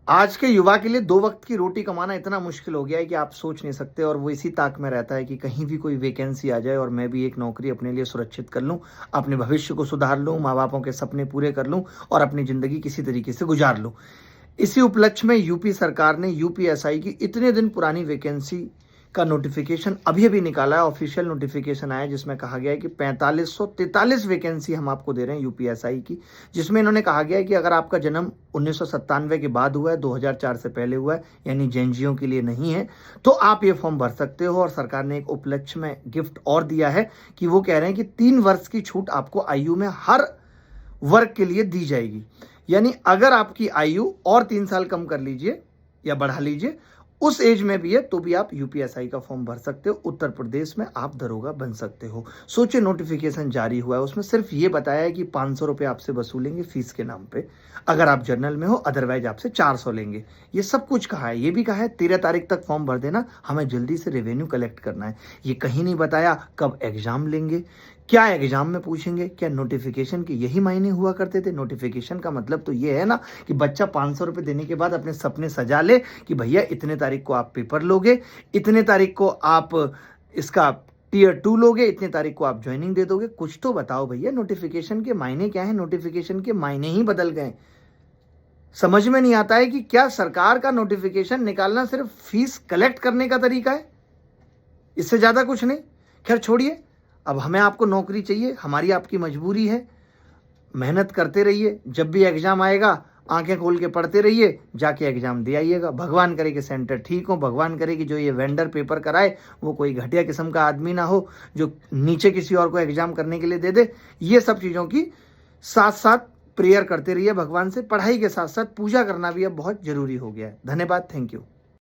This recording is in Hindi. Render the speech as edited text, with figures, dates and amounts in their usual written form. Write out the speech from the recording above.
आज के युवा के लिए 2 वक्त की रोटी कमाना इतना मुश्किल हो गया है कि आप सोच नहीं सकते, और वो इसी ताक में रहता है कि कहीं भी कोई वैकेंसी आ जाए और मैं भी एक नौकरी अपने लिए सुरक्षित कर लूँ, अपने भविष्य को सुधार लूँ, माँ-बापों के सपने पूरे कर लूँ और अपनी ज़िंदगी किसी तरीके से गुजार लूँ। इसी उपलक्ष्य में यूपी सरकार ने यूपीएसआई की इतने दिन पुरानी वैकेंसी का नोटिफिकेशन अभी-अभी निकाला है। ऑफिशियल नोटिफिकेशन आया जिसमें कहा गया है कि 4543 वैकेंसी हम आपको दे रहे हैं यूपीएसआई की, जिसमें इन्होंने कहा गया है कि अगर आपका जन्म 1997 के बाद हुआ है, 2004 से पहले हुआ है, यानी जेनजियों के लिए नहीं है, तो आप ये फॉर्म भर सकते हो। और सरकार ने एक उपलक्ष्य में गिफ्ट और दिया है कि वो कह रहे हैं कि 3 वर्ष की छूट आपको आयु में हर वर्ग के लिए दी जाएगी। यानी अगर आपकी आयु और 3 साल कम कर लीजिए या बढ़ा लीजिए, उस एज में भी है तो भी आप यूपीएसआई का फॉर्म भर सकते हो। उत्तर प्रदेश में आप दरोगा बन सकते हो। सोचिए, नोटिफिकेशन जारी हुआ है, उसमें सिर्फ ये बताया है कि 500 रुपये आपसे वसूलेंगे फीस के नाम पे अगर आप जनरल में हो, अदरवाइज आपसे 400 लेंगे। ये सब कुछ कहा है। ये भी कहा है 13 तारीख तक फॉर्म भर देना, हमें जल्दी से रेवेन्यू कलेक्ट करना है। ये कहीं नहीं बताया कब एग्जाम लेंगे, क्या एग्जाम में पूछेंगे, क्या नोटिफिकेशन के यही मायने हुआ करते थे। नोटिफिकेशन का मतलब तो ये है ना कि बच्चा 500 रुपये देने के बाद अपने सपने सजा ले कि भैया इतने तारीख को आप पेपर लोगे, इतने तारीख को आप इसका टियर 2 लोगे, इतने तारीख को आप ज्वाइनिंग दे दोगे। कुछ तो बताओ भैया, नोटिफिकेशन के मायने क्या है। नोटिफिकेशन के मायने ही बदल गए। समझ में नहीं आता है कि क्या सरकार का नोटिफिकेशन निकालना सिर्फ फीस कलेक्ट करने का तरीका है, इससे ज्यादा कुछ नहीं। खैर छोड़िए, अब हमें आपको नौकरी चाहिए, हमारी आपकी मजबूरी है। मेहनत करते रहिए, जब भी एग्जाम आएगा आंखें खोल के पढ़ते रहिए, जाके एग्जाम दे आइएगा। भगवान करे कि सेंटर ठीक हो, भगवान करे कि जो ये वेंडर पेपर कराए वो कोई घटिया किस्म का आदमी ना हो जो नीचे किसी और को एग्जाम करने के लिए दे दे। ये सब चीज़ों की साथ साथ प्रेयर करते रहिए भगवान से। पढ़ाई के साथ साथ पूजा करना भी अब बहुत जरूरी हो गया है। धन्यवाद, थैंक यू।